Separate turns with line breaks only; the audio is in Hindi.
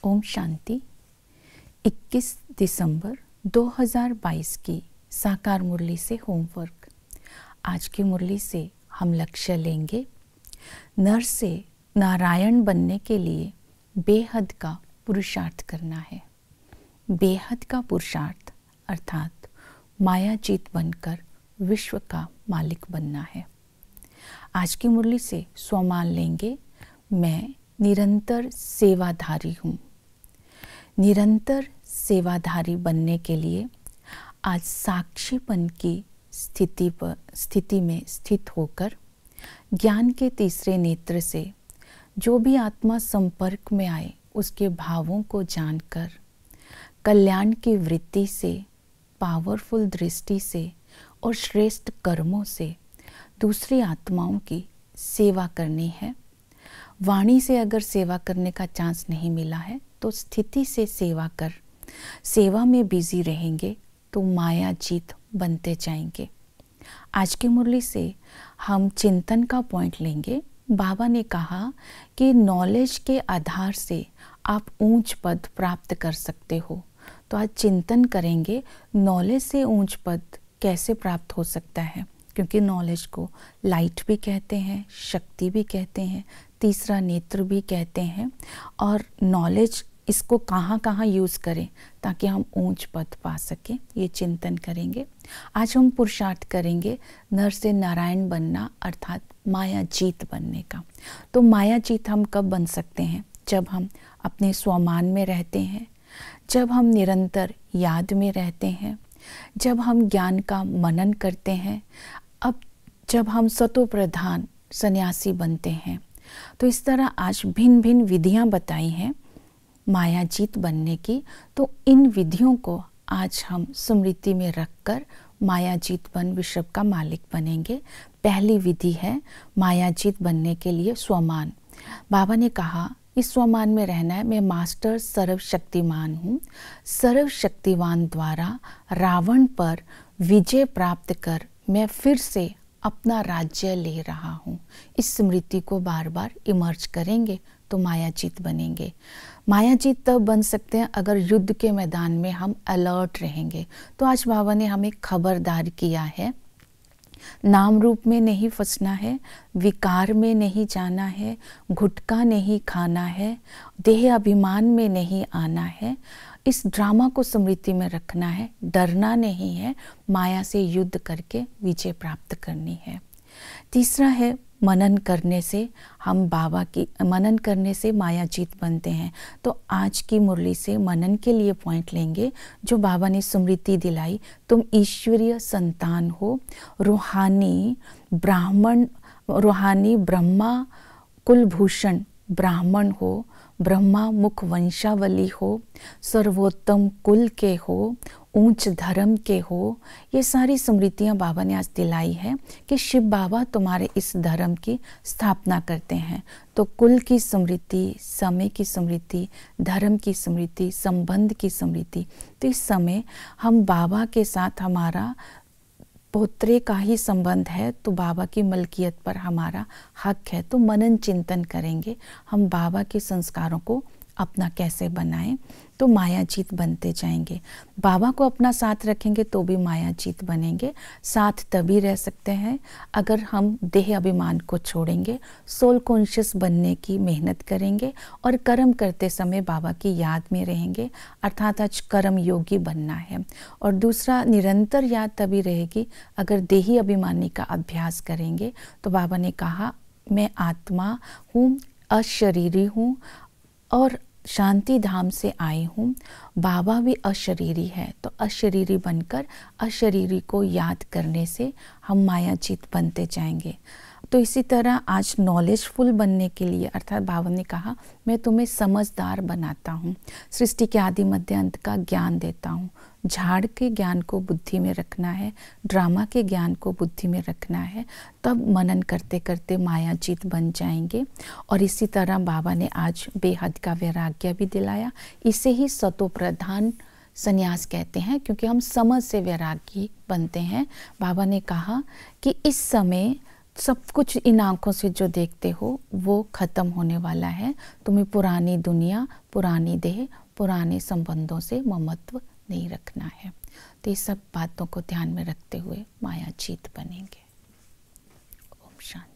ओम शांति। 21 दिसंबर 2022 की साकार मुरली से होमवर्क। आज की मुरली से हम लक्ष्य लेंगे, नर से नारायण बनने के लिए बेहद का पुरुषार्थ करना है। बेहद का पुरुषार्थ अर्थात मायाजीत बनकर विश्व का मालिक बनना है। आज की मुरली से स्वमान लेंगे, मैं निरंतर सेवाधारी हूँ। निरंतर सेवाधारी बनने के लिए आज साक्षीपन की स्थिति में स्थित होकर ज्ञान के तीसरे नेत्र से जो भी आत्मा संपर्क में आए उसके भावों को जानकर कल्याण की वृत्ति से, पावरफुल दृष्टि से और श्रेष्ठ कर्मों से दूसरी आत्माओं की सेवा करनी है। वाणी से अगर सेवा करने का चांस नहीं मिला है तो स्थिति से सेवा कर सेवा में बिजी रहेंगे तो माया जीत बनते जाएंगे। आज की मुरली से हम चिंतन का पॉइंट लेंगे। बाबा ने कहा कि नॉलेज के आधार से आप ऊंच पद प्राप्त कर सकते हो। तो आज चिंतन करेंगे नॉलेज से ऊंच पद कैसे प्राप्त हो सकता है, क्योंकि नॉलेज को लाइट भी कहते हैं, शक्ति भी कहते हैं, तीसरा नेत्र भी कहते हैं। और नॉलेज इसको कहाँ कहाँ यूज़ करें ताकि हम ऊंच पद पा सकें, ये चिंतन करेंगे। आज हम पुरुषार्थ करेंगे नर से नारायण बनना अर्थात माया जीत बनने का। तो माया जीत हम कब बन सकते हैं? जब हम अपने स्वमान में रहते हैं, जब हम निरंतर याद में रहते हैं, जब हम ज्ञान का मनन करते हैं, अब जब हम सतो प्रधान सन्यासी बनते हैं। तो इस तरह आज भिन्न भिन्न विधियां बताई हैं मायाजीत बनने की। तो इन विधियों को आज हम स्मृति में रखकर मायाजीत बन विश्व का मालिक बनेंगे। पहली विधि है मायाजीत बनने के लिए स्वमान। बाबा ने कहा इस स्वमान में रहना है, मैं मास्टर सर्वशक्तिमान हूँ। सर्वशक्तिवान द्वारा रावण पर विजय प्राप्त कर मैं फिर से अपना राज्य ले रहा हूँ। इस स्मृति को बार बार इमर्ज करेंगे तो मायाजीत बनेंगे। मायाजीत तब बन सकते हैं अगर युद्ध के मैदान में हम अलर्ट रहेंगे। तो आज बाबा ने हमें खबरदार किया है, नाम रूप में नहीं फंसना है, विकार में नहीं जाना है, गुटखा नहीं खाना है, देह अभिमान में नहीं आना है। इस ड्रामा को स्मृति में रखना है, डरना नहीं है, माया से युद्ध करके विजय प्राप्त करनी है। तीसरा है मनन करने से हम बाबा की मनन करने से मायाजीत बनते हैं। तो आज की मुरली से मनन के लिए पॉइंट लेंगे जो बाबा ने स्मृति दिलाई। तुम ईश्वरीय संतान हो, रूहानी ब्रह्मा कुलभूषण ब्राह्मण हो, ब्रह्मा मुख वंशावली हो, सर्वोत्तम कुल के हो, ऊंच धर्म के हो। ये सारी स्मृतियाँ बाबा ने आज दिलाई है कि शिव बाबा तुम्हारे इस धर्म की स्थापना करते हैं। तो कुल की स्मृति, समय की स्मृति, धर्म की स्मृति, संबंध की स्मृति। तो इस समय हम बाबा के साथ हमारा पोत्रे का ही संबंध है, तो बाबा की मलकियत पर हमारा हक है। तो मनन चिंतन करेंगे हम बाबा के संस्कारों को अपना कैसे बनाएं तो मायाजीत बनते जाएंगे। बाबा को अपना साथ रखेंगे तो भी मायाजीत बनेंगे। साथ तभी रह सकते हैं अगर हम देह अभिमान को छोड़ेंगे, सोल कॉन्शियस बनने की मेहनत करेंगे और कर्म करते समय बाबा की याद में रहेंगे, अर्थात आज कर्म योगी बनना है। और दूसरा, निरंतर याद तभी रहेगी अगर देही अभिमानी का अभ्यास करेंगे। तो बाबा ने कहा मैं आत्मा हूँ, अशरीरी हूँ और शांति धाम से आई हूँ। बाबा भी अशरीरी है, तो अशरीरी बनकर अशरीरी को याद करने से हम मायाजीत बनते जाएंगे। तो इसी तरह आज नॉलेजफुल बनने के लिए अर्थात बाबा ने कहा मैं तुम्हें समझदार बनाता हूँ, सृष्टि के आदि मध्य अंत का ज्ञान देता हूँ। झाड़ के ज्ञान को बुद्धि में रखना है, ड्रामा के ज्ञान को बुद्धि में रखना है, तब मनन करते करते मायाजीत बन जाएंगे। और इसी तरह बाबा ने आज बेहद का वैराग्य भी दिलाया। इसे ही सतो प्रधान संन्यास कहते हैं, क्योंकि हम समझ से वैरागी बनते हैं। बाबा ने कहा कि इस समय सब कुछ इन आँखों से जो देखते हो वो ख़त्म होने वाला है। तुम्हें पुरानी दुनिया, पुरानी देह, पुराने संबंधों से ममत्व नहीं रखना है। तो ये सब बातों को ध्यान में रखते हुए माया जीत बनेंगे। ओम शांति।